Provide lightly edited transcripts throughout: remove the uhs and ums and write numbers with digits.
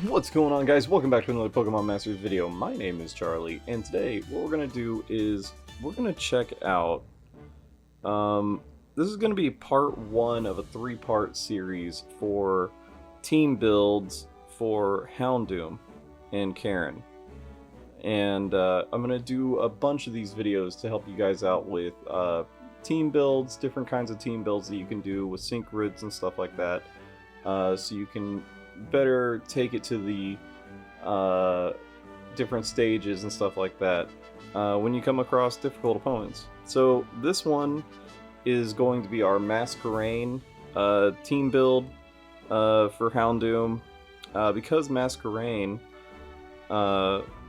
What's going on, guys? Welcome back to another Pokemon Masters video. My name is Charlie, and today what we're going to do is we're going to check out, this is going to be part one of a three-part series for team builds for Houndoom and Karen. And I'm going to do a bunch of these videos to help you guys out with team builds, different kinds of team builds that you can do with sync grids and stuff like that, so you can better take it to the different stages and stuff like that when you come across difficult opponents. So this one is going to be our Masquerain team build for Houndoom. Because Masquerain,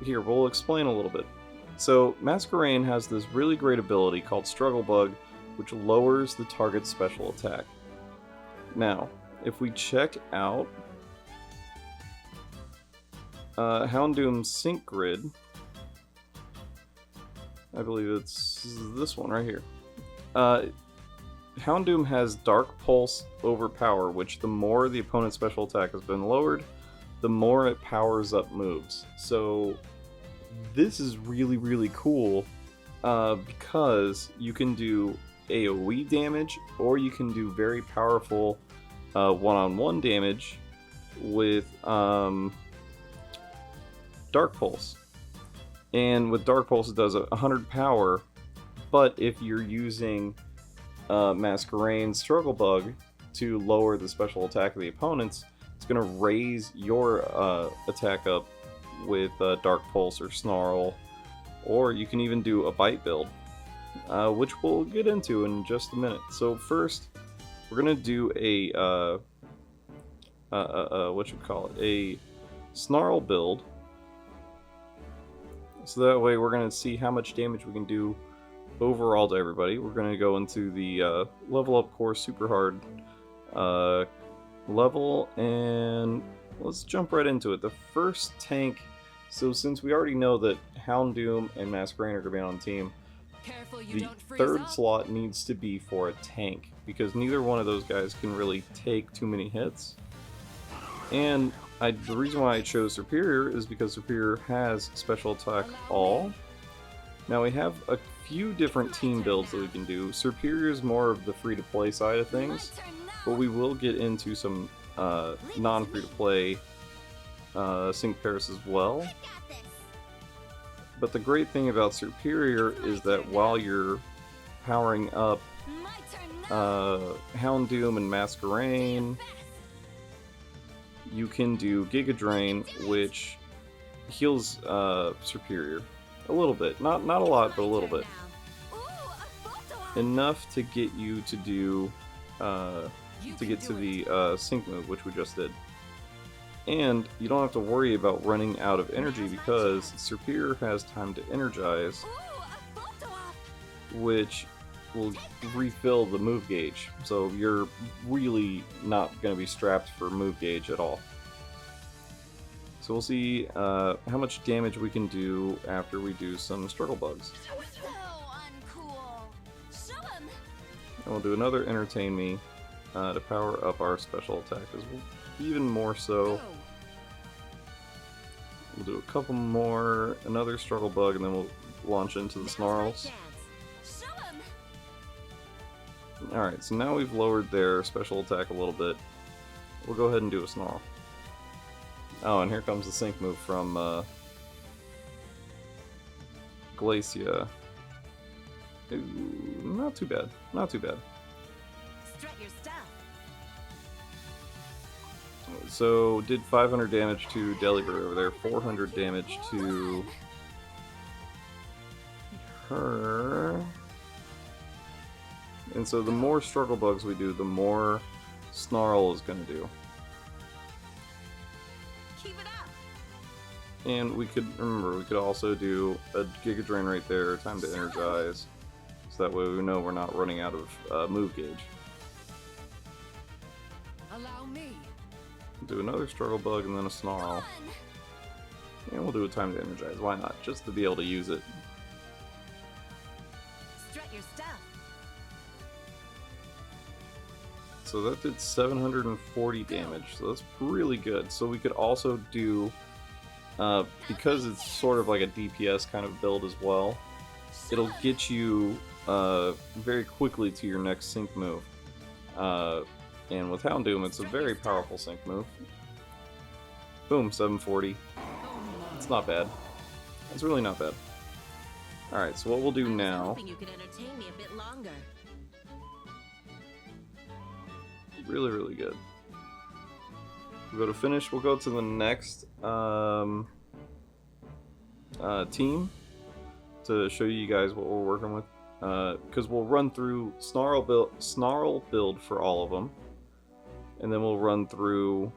here, we'll explain a little bit. So Masquerain has this really great ability called Struggle Bug, which lowers the target's special attack. Now, if we check out Houndoom's sync grid, I believe it's this one right here. Houndoom has Dark Pulse Overpower, which the more the opponent's special attack has been lowered, the more it powers up moves. So this is really, really cool because you can do AoE damage, or you can do very powerful one-on-one damage with Dark Pulse. And with Dark Pulse it does 100 power, but if you're using Masquerain's Struggle Bug to lower the special attack of the opponents, it's going to raise your attack up with Dark Pulse or Snarl, or you can even do a Bite build, which we'll get into in just a minute. So first, we're going to do a a Snarl build. So that way we're going to see how much damage we can do overall to everybody. We're going to go into the level up course super hard level, and let's jump right into it. The first tank, so since we already know that Houndoom and Masquerain are going to be on team, the third slot needs to be for a tank, because neither one of those guys can really take too many hits. And the reason why I chose Superior is because Superior has Special Attack All. Now we have a few different team builds that we can do. Superior is more of the free-to-play side of things, but we will get into some non-free-to-play sync pairs as well. But the great thing about Superior is that while you're powering up Houndoom and Masquerain, you can do Giga Drain, which heals Superior a little bit, not a lot, but a little bit, enough to get you to do to get to the sync move, which we just did. And you don't have to worry about running out of energy because Superior has time to energize, which will refill the move gauge. So you're really not going to be strapped for move gauge at all. So we'll see how much damage we can do after we do some Struggle Bugs. And we'll do another Entertain Me to power up our special attack as well, even more so. We'll do a couple more, another Struggle Bug, and then we'll launch into the Snarls. Alright, so now we've lowered their special attack a little bit. We'll go ahead and do a Snarl. Oh, and here comes the sync move from Glacia. Ooh, not too bad, not too bad. So, did 500 damage to Delibird over there, 400 damage to her. And so the more Struggle Bugs we do, the more Snarl is going to do. Keep it up. And we could, remember, we could also do a Giga Drain right there, time to energize. So that way we know we're not running out of move gauge. Allow me. Do another Struggle Bug and then a Snarl. And we'll do a time to energize, why not? Just to be able to use it. Strut your stuff. So so that did 740 damage, so that's really good. So we could also do, because it's sort of like a DPS kind of build as well, it'll get you very quickly to your next sync move. And with Houndoom, it's a very powerful sync move. Boom, 740. It's not bad. It's really not bad. Alright, so what we'll do now... You could entertain me a bit longer. Really, really good. We'll go to finish. We'll go to the next team to show you guys what we're working with. Because we'll run through Snarl build for all of them. And then we'll run through...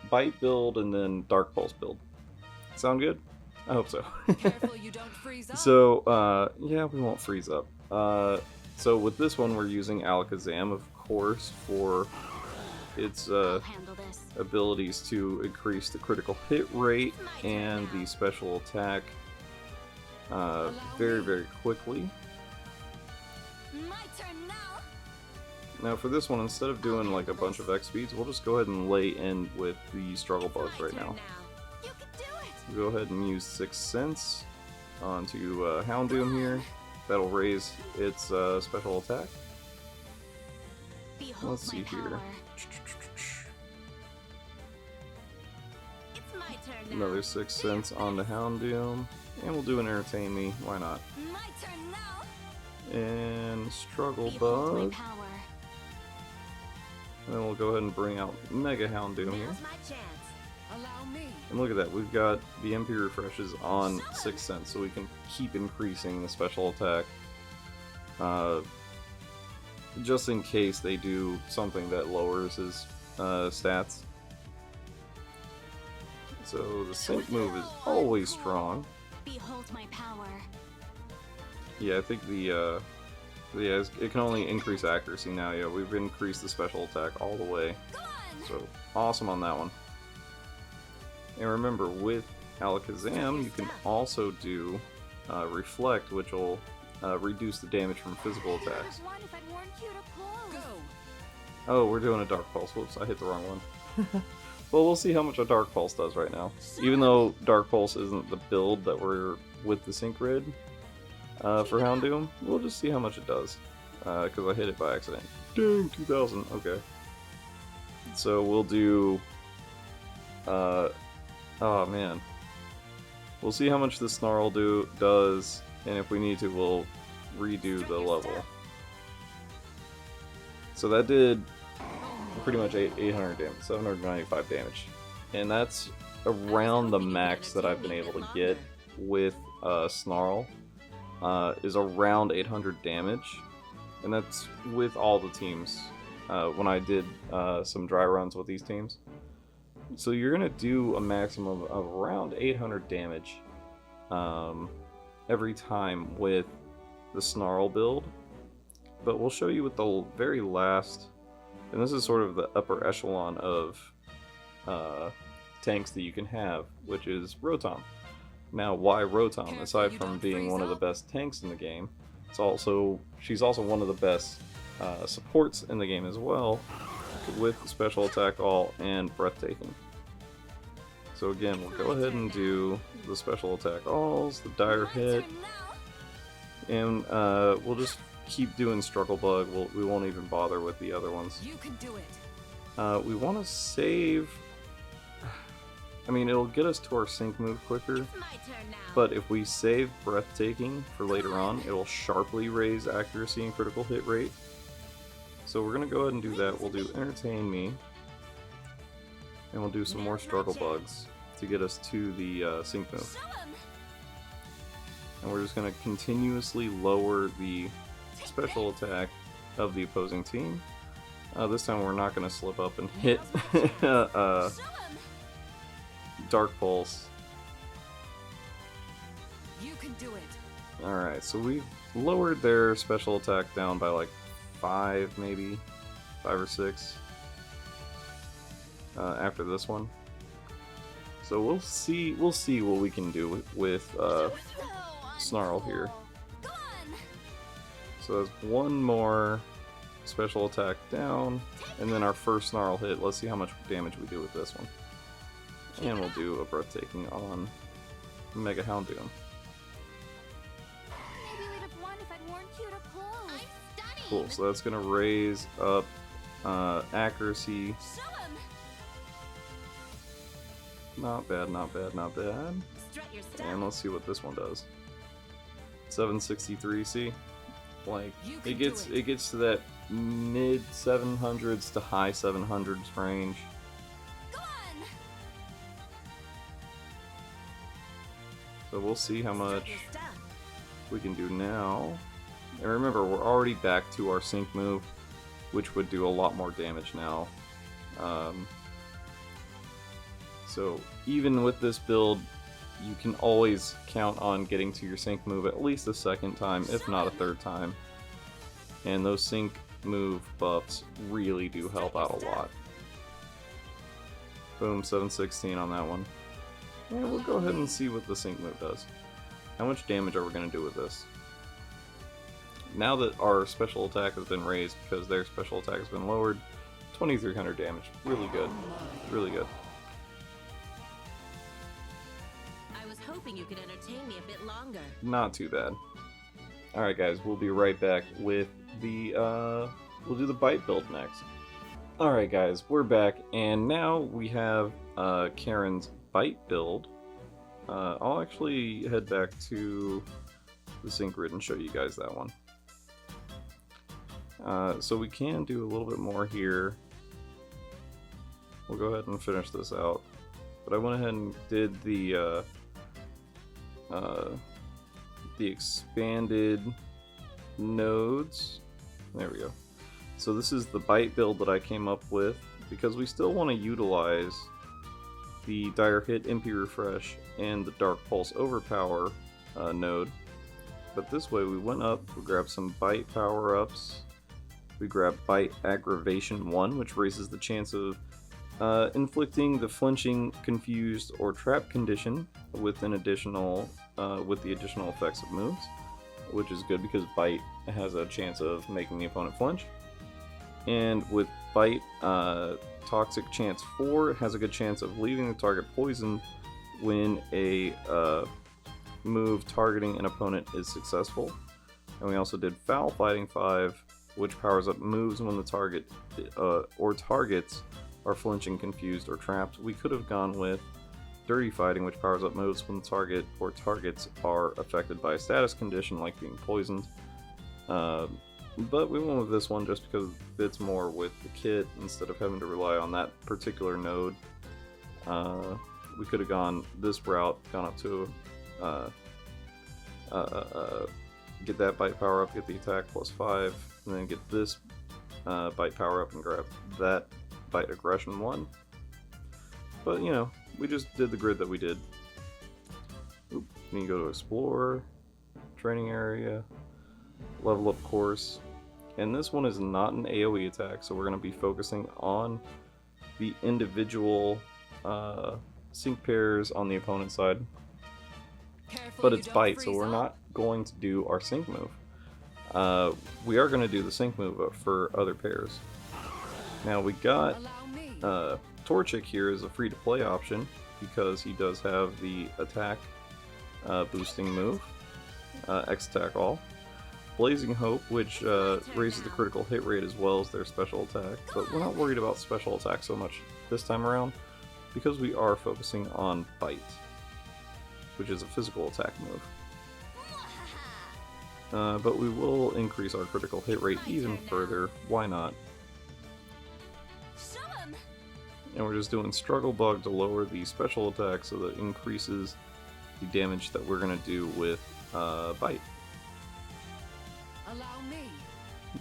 Bite build and then Dark Pulse build. Sound good? I hope so. Careful you don't freeze up. So, yeah, we won't freeze up. So with this one, we're using Alakazam, of course, for its abilities to increase the critical hit rate and the special attack very, very quickly. My turn now. Now for this one, instead of doing like a bunch of X speeds, we'll just go ahead and lay in with the Struggle Bug right now. You can do it. Go ahead and use 6 cents onto Houndoom here. That'll raise its special attack. Behold Let's see my here. power. It's my turn now. Another 6 cents onto Houndoom. And we'll do an Entertain Me, why not? My turn now. And Struggle Behold my Bug. power. And then we'll go ahead and bring out Mega Houndoom here. Now's my chance. Allow me. And look at that, we've got the MP refreshes on 6 cents, so we can keep increasing the special attack. Just in case they do something that lowers his stats. So the sync move is always strong. Behold my power. Yeah, I think the yeah, it can only increase accuracy now. Yeah, we've increased the special attack all the way. Go on. So awesome on that one. And remember, with Alakazam, you can also do Reflect, which will reduce the damage from physical attacks. Oh, we're doing a Dark Pulse. Whoops, I hit the wrong one. Well, we'll see how much a Dark Pulse does right now. Even though Dark Pulse isn't the build that we're with the Sync Grid for Houndoom, we'll just see how much it does. Because I hit it by accident. Dang, 2000. Okay. So we'll do... oh man. We'll see how much the Snarl does, and if we need to, we'll redo the level. So that did pretty much 800 damage, 795 damage. And that's around the max that I've been able to get with Snarl, is around 800 damage. And that's with all the teams, when I did some dry runs with these teams. So you're going to do a maximum of around 800 damage every time with the Snarl build. But we'll show you with the very last, and this is sort of the upper echelon of tanks that you can have, which is Rotom. Now, why Rotom? Aside from being one of the best tanks in the game, she's also one of the best supports in the game as well, with Special Attack All and Breathtaking. So again, we'll go ahead and do the Special Attack Alls, the Dire Hit, and we'll just keep doing Struggle Bug. We won't even bother with the other ones. You can do it. We want to save... I mean, it'll get us to our sync move quicker, It's my turn now. but if we save Breathtaking for later on, it'll sharply raise accuracy and critical hit rate. So we're going to go ahead and do that. We'll do Entertain Me, and we'll do some more Struggle Bugs to get us to the sync move. Show 'em. And we're just going to continuously lower the special attack of the opposing team. This time we're not going to slip up and hit Show 'em. Dark Pulse. You can do it. Alright, so we've lowered their special attack down by like 5 maybe, 5 or 6 after this one. So we'll see what we can do with Snarl here. Go on. So that's one more special attack down, and then our first snarl hit. Let's see how much damage we do with this one. And we'll do a breathtaking on Mega Houndoom. Maybe we'd have won if I'd worn cuter clothes. Cool, so that's gonna raise up accuracy. Show him. Not bad, not bad, not bad. Strut your stuff. And let's see what this one does. 763, see? Like, You it can gets do it. it gets to that mid 700s to high 700s range. Go on. So we'll see how Strut much your stuff. we can do now. And remember, we're already back to our sync move, which would do a lot more damage now. So even with this build, you can always count on getting to your sync move at least a second time, if not a third time. And those sync move buffs really do help out a lot. Boom, 716 on that one. Yeah, we'll go ahead and see what the sync move does. How much damage are we going to do with this? Now that our special attack has been raised because their special attack has been lowered, 2300 damage. Really good. Really good. I was hoping you could entertain me a bit longer. Not too bad. Alright guys, we'll be right back with the, we'll do the bite build next. Alright guys, we're back, and now we have Karen's bite build. I'll actually head back to the sync grid and show you guys that one. So we can do a little bit more here. We'll go ahead and finish this out. But I went ahead and did the expanded nodes. There we go. So this is the bite build that I came up with because we still want to utilize the Dire Hit MP Refresh and the Dark Pulse Overpower node. But this way we went up, we grabbed some bite power-ups. We grabbed Bite Aggravation 1, which raises the chance of inflicting the flinching, confused, or trap condition with an additional with the additional effects of moves, which is good because Bite has a chance of making the opponent flinch. And with Bite Toxic Chance 4, it has a good chance of leaving the target poisoned when a move targeting an opponent is successful. And we also did Foul Fighting 5, which powers up moves when the target or targets are flinching, confused, or trapped. We could have gone with Dirty Fighting, which powers up moves when the target or targets are affected by a status condition like being poisoned. But we went with this one just because it fits more with the kit instead of having to rely on that particular node. We could have gone this route, gone up to get that bite power up, get the attack +5, and then get this bite power up and grab that bite aggression 1. But you know, we just did the grid that we did. Oop, then you go to explore, training area, level up course, and this one is not an AoE attack, so we're going to be focusing on the individual sync pairs on the opponent's side. But it's bite, so we're not going to do our sync move. We are going to do the sync move for other pairs. Now we got Torchic here as a free-to-play option because he does have the attack boosting move, X-Attack All. Blazing Hope, which raises the critical hit rate as well as their special attack, but we're not worried about special attack so much this time around because we are focusing on Bite, which is a physical attack move. But we will increase our critical hit rate even further. Why not? And we're just doing Struggle Bug to lower the special attack so that it increases the damage that we're going to do with Bite. Allow me.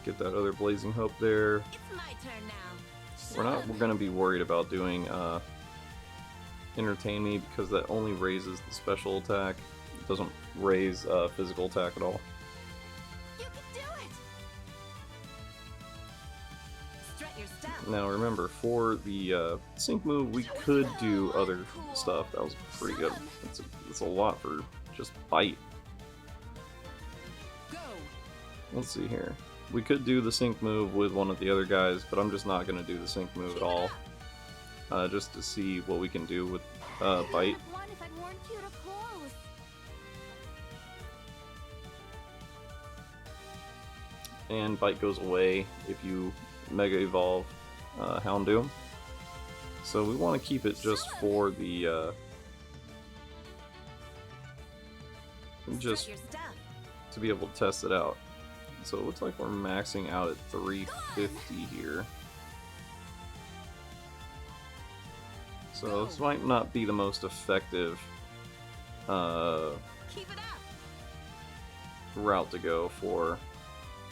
Get that other Blazing Hope there. It's my turn now. We're going to be worried about doing Entertain Me because that only raises the special attack. It doesn't raise physical attack at all. You can do it. Strut your stuff. Now remember, for the sync move, we could do other stuff. That was pretty good. It's a lot for just Bite. Go. Let's see here. We could do the sync move with one of the other guys, but I'm just not going to do the sync move at all. Just to see what we can do with Bite. And Bite goes away if you Mega Evolve Houndoom. So we want to keep it just for the just to be able to test it out. So it looks like we're maxing out at 350 here. So this might not be the most effective route to go for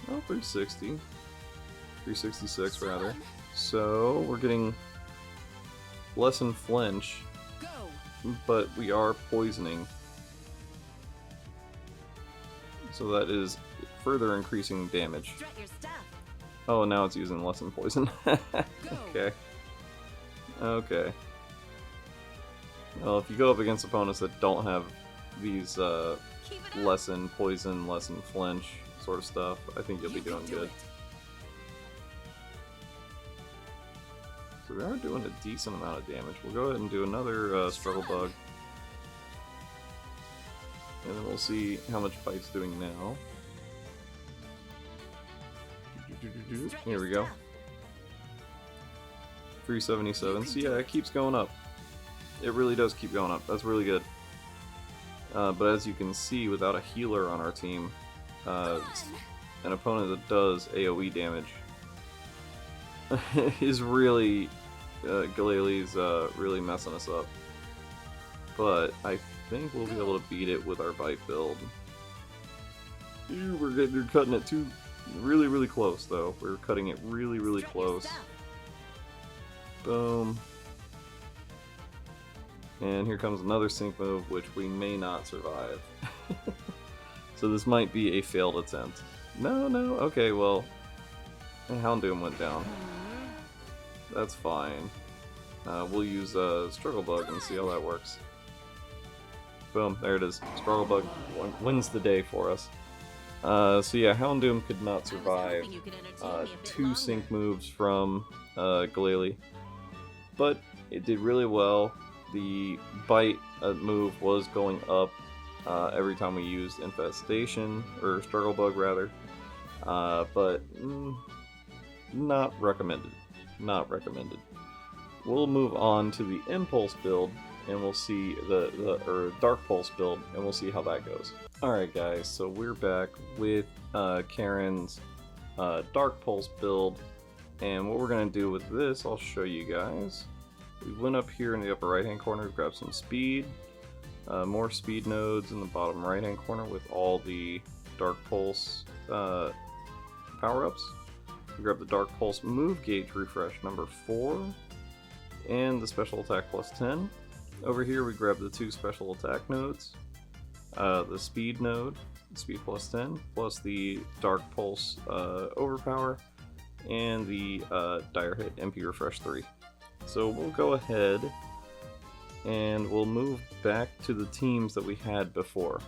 360. 366 rather. So we're getting lessen flinch, but we are poisoning. So that is further increasing damage. Oh, now it's using lessen poison. Okay. Okay. Well, if you go up against opponents that don't have these lessen poison, lessen flinch sort of stuff, I think you'll be doing good. So we are doing a decent amount of damage. We'll go ahead and do another Struggle Bug. And then we'll see how much Bite's doing now. Here we go. 377. So yeah, it keeps going up. It really does keep going up. That's really good. But as you can see, without a healer on our team, an opponent that does AoE damage is really... Galele's really messing us up. But I think we'll be able to beat it with our Bite build. We're cutting it too really close though. We're cutting it really close. Boom. And here comes another sync move, which we may not survive. So this might be a failed attempt. No, okay, well, Houndoom went down. That's fine. We'll use Struggle Bug and see how that works. Boom, there it is. Struggle Bug wins the day for us. So yeah, Houndoom could not survive 2 sync moves from Galele, but it did really well. The Bite move was going up every time we used Infestation, or Struggle Bug rather, but not recommended. Not recommended. We'll move on to the Impulse build, and we'll see or Dark Pulse build, and we'll see how that goes. Alright guys, so we're back with Karen's Dark Pulse build, and what we're going to do with this, I'll show you guys. We went up here in the upper right hand corner to grab some speed, more speed nodes in the bottom right hand corner with all the Dark Pulse power-ups. We grab the Dark Pulse move gauge refresh number 4 and the special attack plus 10. Over here we grab the 2 special attack nodes, the speed node, speed plus 10, plus the Dark Pulse overpower, and the Dire Hit MP refresh 3. So we'll go ahead and we'll move back to the teams that we had before.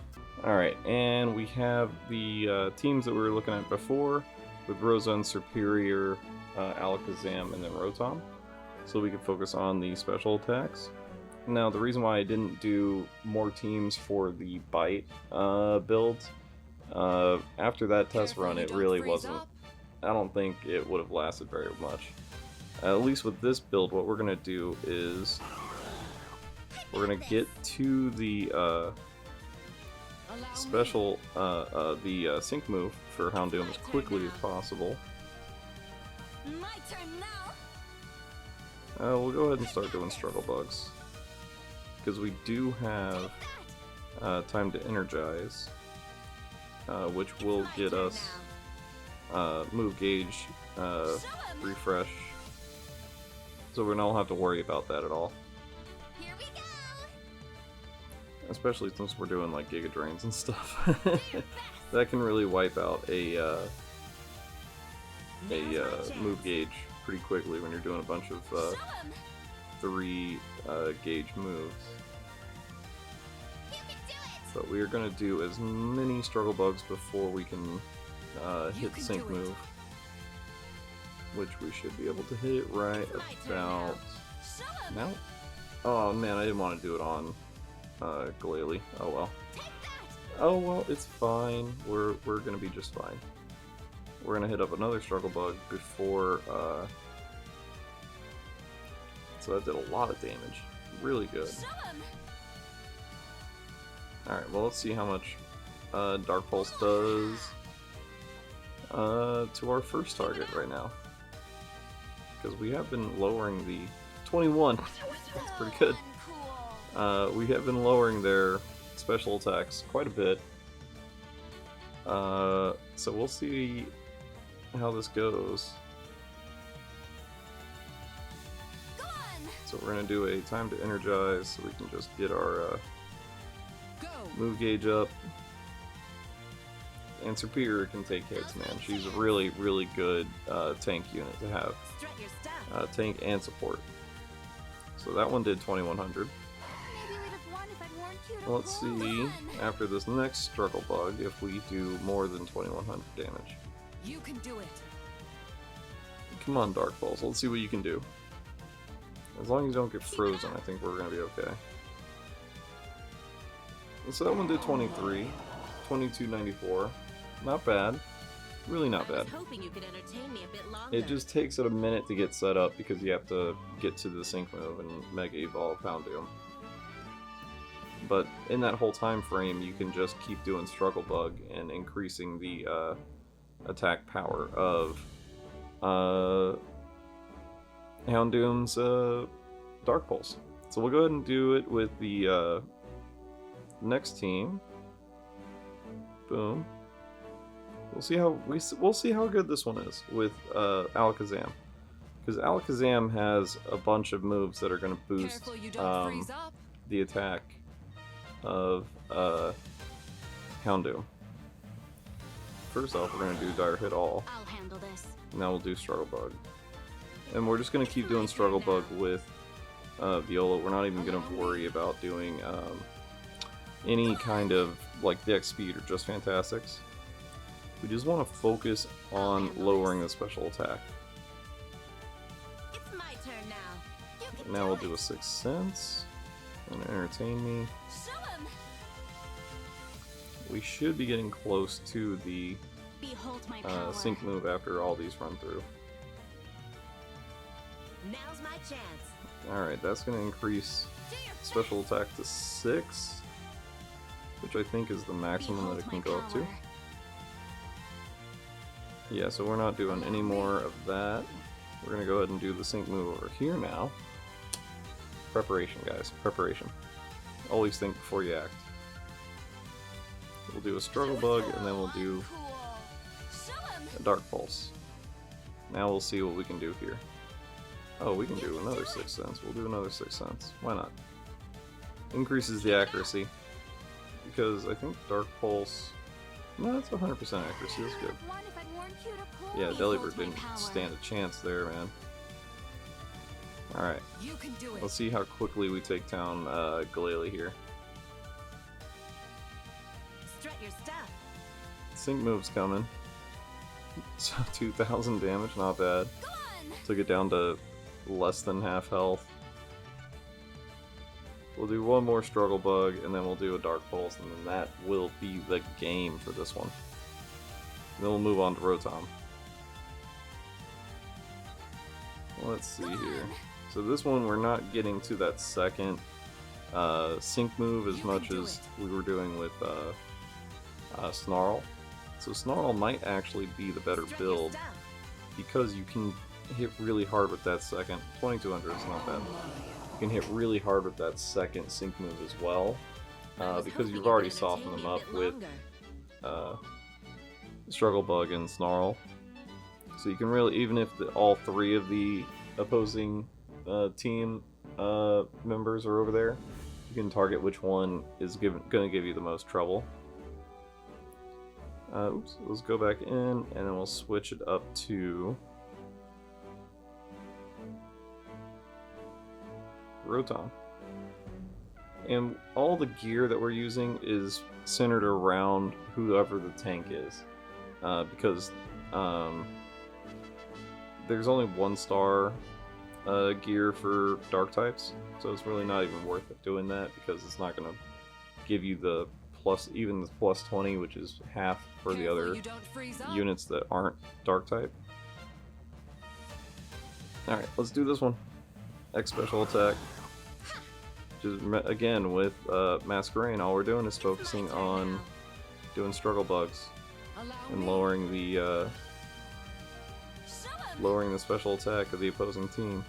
Alright, and we have the teams that we were looking at before, with Rosa, Superior, Alakazam, and then Rotom. So we can focus on the special attacks. Now, the reason why I didn't do more teams for the Bite build, after that test run, it really wasn't... I don't think it would have lasted very much. At least with this build, what we're going to do is... we're going to get to the special, the sync move for Houndoom as quickly as possible. My turn now. We'll go ahead and start doing Struggle Bugs, because we do have time to energize, which will get us move gauge refresh, so we don't have to worry about that at all. Here we go. Especially since we're doing like Giga Drains and stuff. That can really wipe out a move gauge pretty quickly when you're doing a bunch of 3 gauge moves. But we are going to do as many Struggle Bugs before we can hit sync move, which we should be able to hit it right about now. Oh man, I didn't want to do it on Glalie. Oh well. Oh well, it's fine. We're gonna be just fine. We're gonna hit up another struggle bug before. So that did a lot of damage. Really good. Alright, well let's see how much Dark Pulse does to our first target right now. Because we have been lowering the 21. That's pretty good. We have been lowering their special attacks quite a bit. So we'll see how this goes. So we're going to do a time to energize so we can just get our move gauge up. And Superior can take hits, man. She's a really, really good tank unit to have. Tank and support. So that one did 2100. Let's see, after this next struggle bug, if we do more than 2100 damage. You can do it. Come on, Dark Pulse. Let's see what you can do. As long as you don't get frozen, I think we're going to be okay. So that one did 23. 2294. Not bad. Really not bad. It just takes it a minute to get set up because you have to get to the sync move and Mega Evolve Houndoom. But in that whole time frame, you can just keep doing Struggle Bug and increasing the attack power of Houndoom's Dark Pulse. So we'll go ahead and do it with the next team. Boom. We'll see how good this one is with Alakazam, because Alakazam has a bunch of moves that are going to boost the attack of Houndoom. First off, we're going to do Dire Hit All. I'll handle this. Now we'll do Struggle Bug, and we're just going to keep doing Struggle Bug with Viola. We're not even going to worry about doing any kind of like Dex Speed or just Fantastics. We just want to focus on lowering the special attack. It's my turn now. Now we'll do a Sixth Sense. Gonna entertain me. We should be getting close to the sync move after all these run through. Now's my chance. Alright, that's gonna increase special attack to 6, which I think is the maximum that it can go up to. Yeah, so we're not doing any more of that. We're going to go ahead and do the sync move over here now. Preparation, guys. Preparation. Always think before you act. We'll do a Struggle Bug, and then we'll do a Dark Pulse. Now we'll see what we can do here. Oh, we can do another Sixth Sense. We'll do another Sixth Sense. Why not? Increases the accuracy. Because I think Dark Pulse... No, that's 100% accuracy. That's good. Yeah, Delibird didn't stand a chance there, man. Alright. Let's see how quickly we take down Glalie here. Sync move's coming. So 2,000 damage, not bad. Took it down to less than half health. We'll do one more Struggle Bug, and then we'll do a Dark Pulse, and then that will be the game for this one. Then we'll move on to Rotom. Let's see here. So this one, we're not getting to that second sync move as much as we were doing with Snarl. So Snarl might actually be the better build, because you can hit really hard with that second. 2200 is not bad. You can hit really hard with that second sync move as well, because you've already softened them up with Struggle Bug and Snarl. So you can really, even if all three of the opposing team members are over there, you can target which one is going to give you the most trouble. Oops, let's go back in, and then we'll switch it up to Rotom. And all the gear that we're using is centered around whoever the tank is. because there's only 1-star gear for dark types, so it's really not even worth it doing that, because it's not going to give you the even the plus 20, which is half for the other units that aren't dark type. Alright, let's do this one. X special attack. Just again with Masquerain, all we're doing is focusing on doing struggle bugs and lowering the special attack of the opposing team.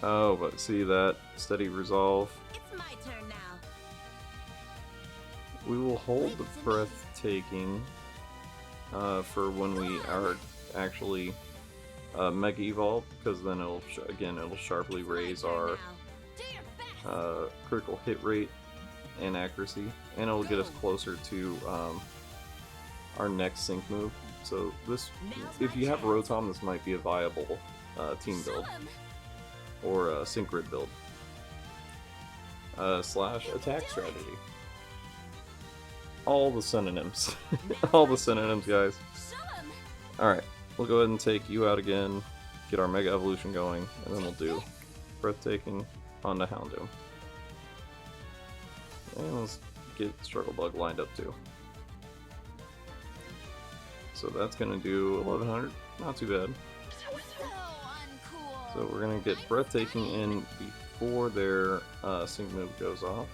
Oh, but see that steady resolve. It's my turn now. We will hold the breathtaking for when we are actually Mega Evolve, because then it'll sharply raise our critical hit rate and accuracy, and it'll get us closer to our next sync move. So this, if you have Rotom, this might be a viable team build or a sync grid build. Slash attack strategy. All the synonyms. All the synonyms, guys. Alright, we'll go ahead and take you out again, get our Mega Evolution going, and then we'll do Breathtaking on the Houndoom. And let's get Struggle Bug lined up too. So that's going to do 1100, not too bad. So we're going to get Breathtaking in before their sync move goes off.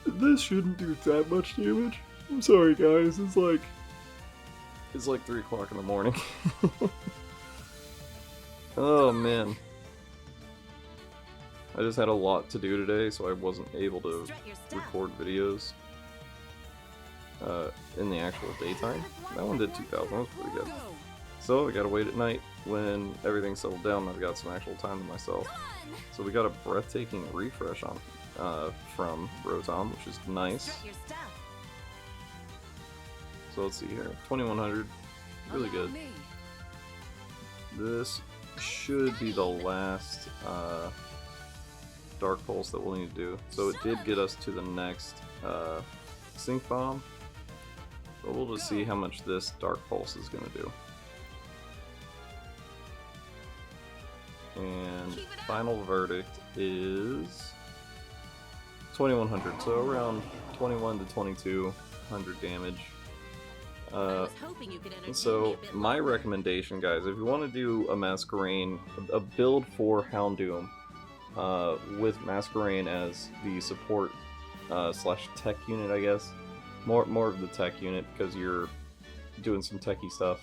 This shouldn't do that much damage. I'm sorry guys, it's like 3 o'clock in the morning. Oh man. I just had a lot to do today, so I wasn't able to record videos in the actual daytime. That one did 2,000, that was pretty good. So I gotta wait at night when everything's settled down and I've got some actual time to myself. So we got a Breathtaking refresh on from Rotom, which is nice. So let's see here, 2100, really good. This should be the last Dark Pulse that we'll need to do. So it did get us to the next Sync Bomb, but we'll just see how much this Dark Pulse is going to do. And final verdict is 2100, so around 21 to 2200 damage. So my recommendation, guys, if you want to do a Masquerain, a build for Houndoom, with Masquerain as the support slash tech unit, I guess, more of the tech unit, because you're doing some techie stuff,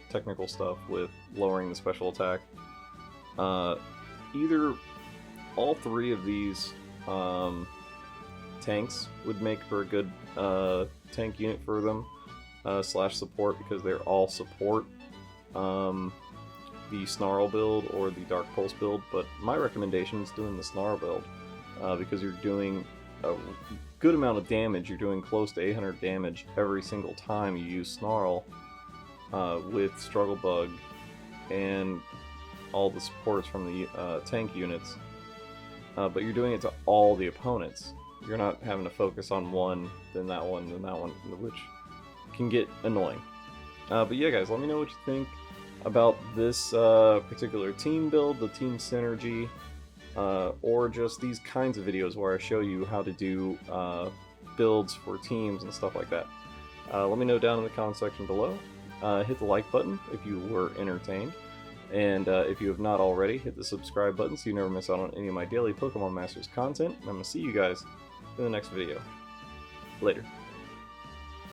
technical stuff with lowering the special attack. Either all three of these tanks would make for a good tank unit for them, slash support, because they're all support the Snarl build or the Dark Pulse build, but my recommendation is doing the Snarl build, because you're doing a good amount of damage. You're doing close to 800 damage every single time you use Snarl with Struggle Bug and all the supports from the tank units, but you're doing it to all the opponents. You're not having to focus on one, then that one, then that one, which can get annoying. But yeah, guys, let me know what you think about this particular team build, the team synergy, or just these kinds of videos where I show you how to do builds for teams and stuff like that. Let me know down in the comment section below. Hit the like button if you were entertained, and if you have not already, hit the subscribe button so you never miss out on any of my daily Pokemon Masters content. And I'm going to see you guys in the next video. Later.